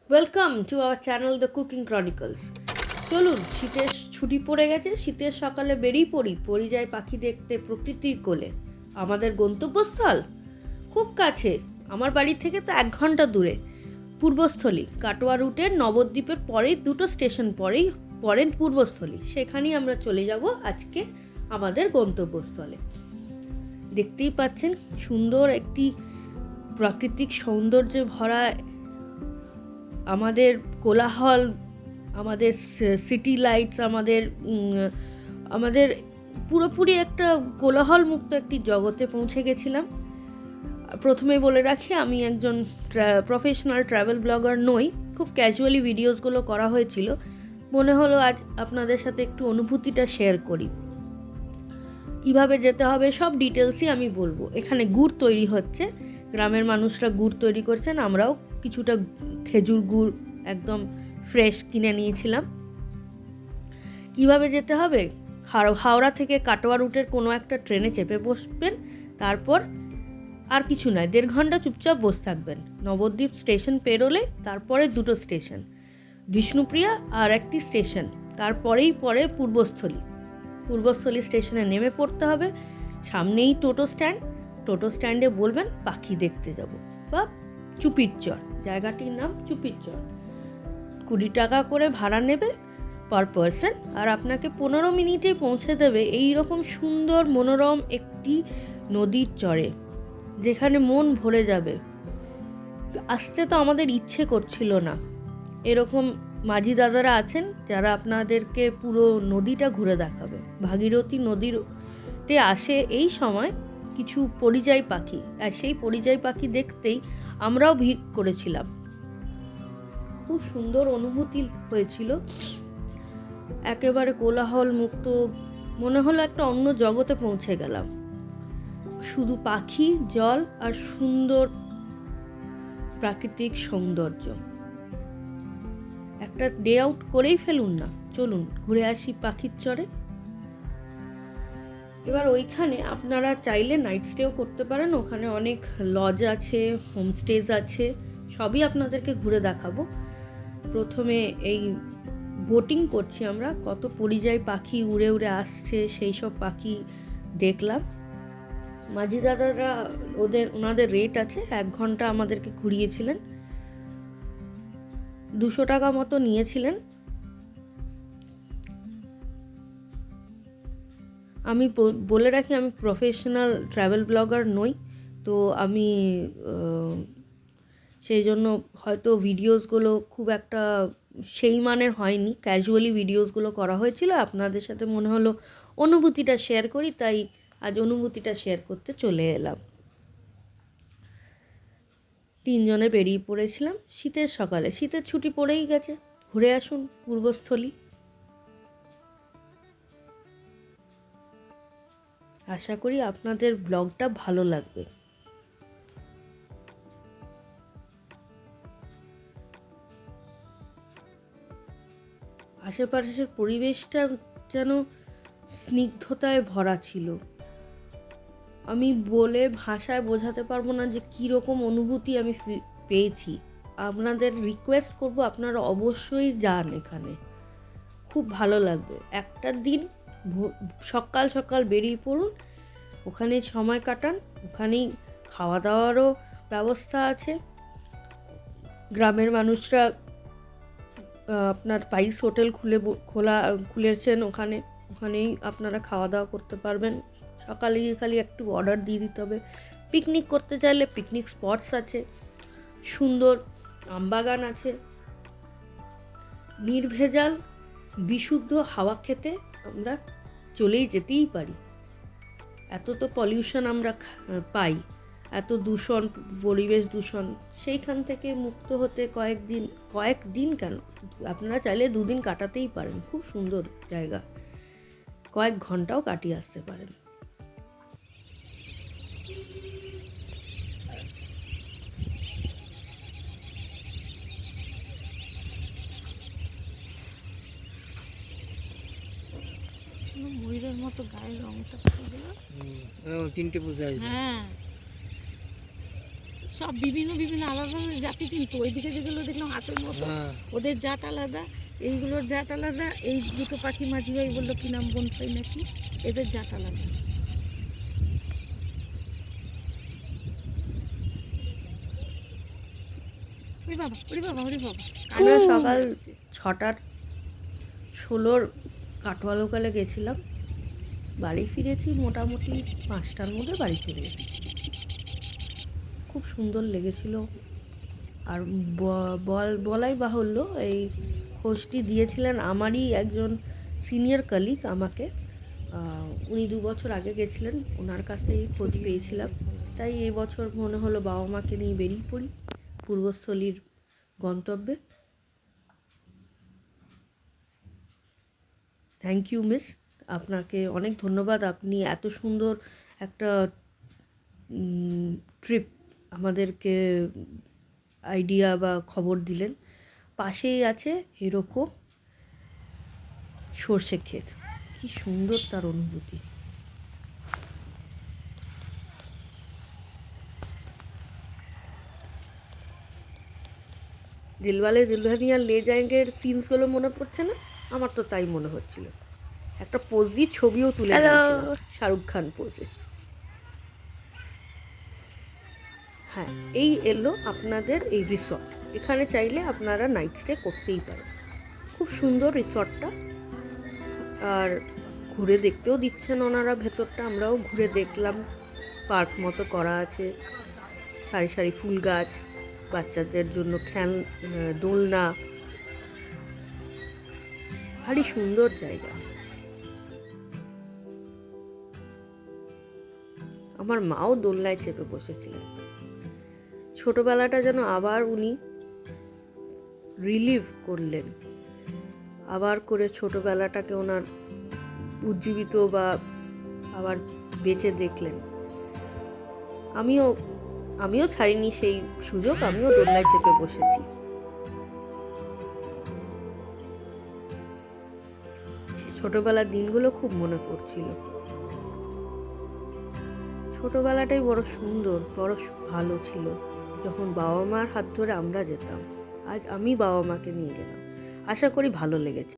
Welcome to our channel the cooking Chronicles. চলুন, শীতের ছুটি পড়ে গেছে, শীতের সকালে বেরিয়ে পড়ি যায় পাখি দেখতে প্রকৃতির কোলে। আমাদের গন্তব্যস্থল খুব কাছে, আমার বাড়ি থেকে তো 1 ঘন্টা দূরে। পূর্বস্থলী কাটোয়া রুটের নবদ্বীপের পরেই 2টো স্টেশন পরেন পূর্বস্থলী। সেখানেই আমরা চলে যাব আজকে আমাদের গন্তব্যস্থলে। দেখতেই পাচ্ছেন সুন্দর একটি প্রাকৃতিক সৌন্দর্যে ভরা আমাদের কোলাহল, আমাদের সিটি লাইটস, আমাদের পুরোপুরি একটা কোলাহল মুক্ত একটি জগতে পৌঁছে গেছিলাম। প্রথমে বলে রাখি, আমি একজন প্রফেশনাল ট্রাভেল ব্লগার নই। খুব ক্যাজুয়ালি ভিডিওসগুলো করা হয়েছিল, মনে হলো আজ আপনাদের সাথে একটু অনুভূতিটা শেয়ার করি। কিভাবে যেতে হবে সব ডিটেলসই আমি বলবো। এখানে গুড় তৈরি হচ্ছে, গ্রামের মানুষরা গুড় তৈরি করছেন, আমরাও কিছুটা খেজুর গুড় একদম ফ্রেশ কিনে নিয়েছিলাম। কিভাবে যেতে হবে, হাওড়া থেকে কাটোয়া রুটের কোনো একটা ট্রেনে চেপে বসবেন, তারপর আর কিছু নয়, 1.5 ঘন্টা চুপচাপ বসে থাকবেন। নবদ্বীপ স্টেশন পেরোলে তারপরে 2টো স্টেশন, বিষ্ণুপ্রিয়া আর একটি স্টেশন, তারপরেই পরে পূর্বস্থলী স্টেশনে নেমে পড়তে হবে। সামনেই টোটো স্ট্যান্ডে বলবেন পাখি দেখতে যাব, বা চুপির চর, জায়গাটির নাম চুপির চর। 20 টাকা করে ভাড়া নেবে পার পারসন, আর আপনাকে 15 মিনিটে পৌঁছে দেবে এই রকম সুন্দর মনোরম একটি নদীর চরে, যেখানে মন ভরে যাবে। আসতে তো আমাদের ইচ্ছে করছিল না। এরকম মাঝি দাদারা আছেন যারা আপনাদেরকে পুরো নদীটা ঘুরে দেখাবে। ভাগীরথী নদীতে আসে এই সময় কিছু পরিযায়ী পাখি, আর সেই পরিযায়ী পাখি দেখতেই আমরাও ভিড় করেছিলাম। খুব সুন্দর অনুভূতি হয়েছিল, একেবারে কোলাহল মুক্ত, মনে হলো একটা অন্য জগতে পৌঁছে গেলাম। শুধু পাখি, জল আর সুন্দর প্রাকৃতিক সৌন্দর্য। একটা ডে আউট করেই ফেলুন না, চলুন ঘুরে আসি পাখির চরে। এবার ওইখানে আপনারা চাইলে নাইট স্টেও করতে পারেন, ওখানে অনেক লজ আছে, হোমস্টেজ আছে, সবই আপনাদেরকে ঘুরে দেখাবো। প্রথমে এই বোটিং করছি আমরা, কত পরিযায়ী পাখি উড়ে উড়ে আসছে, সেই সব পাখি দেখলাম। মাঝি দাদারা ওনাদের রেট আছে, 1 ঘন্টা আমাদেরকে ঘুরিয়েছিলেন, 200 টাকা মতো নিয়েছিলেন। আমি বলে রাখি, আমি প্রফেশনাল ট্রাভেল ব্লগার নই, তো আমি সেই জন্য হয়তো ভিডিওসগুলো খুব একটা সেই মানের হয়নি, ক্যাজুয়ালি ভিডিওসগুলো করা হয়েছিল। আপনাদের সাথে মনে হলো অনুভূতিটা শেয়ার করি, তাই আজ অনুভূতিটা শেয়ার করতে চলে এলাম। 3 জনে বেরিয়ে পড়েছিলাম শীতের সকালে, শীতের ছুটি পড়েই গেছে, ঘুরে আসুন পূর্বস্থলী। আশা করি আপনাদের ব্লগটা ভালো লাগবে। আশেপাশের পরিবেশটা যেন স্নিগ্ধতায় ভরা ছিল। আমি বলে ভাষায় বোঝাতে পারবো না যে কীরকম অনুভূতি আমি পেয়েছি। আপনাদের রিকোয়েস্ট করব, আপনারা অবশ্যই যান, এখানে খুব ভালো লাগবে। একটা দিন সকাল সকাল বেরিয়ে পড়ুন, ওখানে সময় কাটান, ওখানেই খাওয়া দাওয়ারও ব্যবস্থা আছে। গ্রামের মানুষরা আপনার স্পাইস হোটেল খুলেছেন, ওখানেই আপনারা খাওয়া দাওয়া করতে পারবেন। সকালে গিয়ে খালি একটু অর্ডার দিয়ে দিতে হবে। পিকনিক করতে চাইলে পিকনিক স্পটস আছে, সুন্দর আমবাগান আছে। নির্ভেজাল বিশুদ্ধ হাওয়া খেতে আমরা চলেই যেতেই পারি। এত তো পলিউশন আমরা পাই, এত দূষণ, পরিবেশ দূষণ, সেইখান থেকে মুক্ত হতে কয়েকদিন কেন, আপনারা চাইলে 2 দিন কাটাতেই পারেন। খুব সুন্দর জায়গা, কয়েক ঘন্টাও কাটিয়ে আসতে পারেন। ময়ূরের মতো গায়ের রংটা, 3টে পূজা আসবে। হ্যাঁ সব বিভিন্ন বিভিন্ন আলাদা আলাদা জাতি, কিন্তু ওইদিকে যেগুলো দেখলাম হাঁসের মতো, ওদের জাত আলাদা, এইগুলোর জাত আলাদা। এই দুটো পাখি মাঝি ভাই বললো কি নাম, বনসাই নাকি, এদের জাত আলাদা। ওরে বাবা, ওরে বাবা, ওরে বাবা। আমরা সকাল 6:16 কাটোয়া লোকালে গেছিলাম, বাড়ি ফিরেছি মোটামুটি 5টার মধ্যে বাড়ি চলে এসেছি। খুব সুন্দর লেগেছিল। আর বলাই বাহুল্য, এই খোঁজটি দিয়েছিলেন আমারই একজন সিনিয়র কলিগ আমাকে। উনি 2 বছর আগে গেছিলেন, ওনার কাছ থেকেই খোঁজ পেয়েছিলাম। তাই এই বছর মনে হলো বাবা মাকে নিয়ে বেরিয়ে পড়ি পূর্বস্থলীর গন্তব্যে। থ্যাংক ইউ মিস, আপনাকে অনেক ধন্যবাদ। আপনি এত সুন্দর একটা ট্রিপ আমাদেরকে আইডিয়া বা খবর দিলেন। পাশেই আছে এরকম সর্ষে ক্ষেত, কি সুন্দর তার অনুভূতি। দিলওয়ালে দুলহানিয়া লে যায়েঙ্গের সিনসগুলো মনে পড়ছে না? আমার তো তাই মনে হচ্ছিল। একটা পোজ দিয়ে ছবিও তুলে নিয়েছিলাম, শাহরুখ খান পোজে। হ্যাঁ, এই এলো আপনাদের এই রিসর্ট। এখানে চাইলে আপনারা নাইট স্টে করতেই পারেন। খুব সুন্দর রিসর্টটা, আর ঘুরে দেখতেও দিচ্ছেন ওনারা ভেতরটা। আমরাও ঘুরে দেখলাম, পার্ক মতো করা আছে, সারি সারি ফুল গাছ, বাচ্চাদের জন্য দোলনা, ভারী সুন্দর জায়গা। আমার মাও দোলনায় চেপে বসেছিলেন। ছোটবেলাটা যেন আবার উনি রিলিভ করলেন, আবার করে ছোটবেলাটাকে ওনার উজ্জীবিত বা আবার বেঁচে দেখলেন। আমিও ছাড়িনি সেই সুযোগ, আমিও দোলনায় চেপে বসেছি। সেই ছোটবেলার দিনগুলো খুব মনে পড়ছিল। ছোটবেলাটাই বড় সুন্দর, বড় ভালো ছিল, যখন বাবা মার হাত ধরে আমরা যেতাম। আজ আমি বাবা মাকে নিয়ে গেলাম। আশা করি ভালো লেগেছে।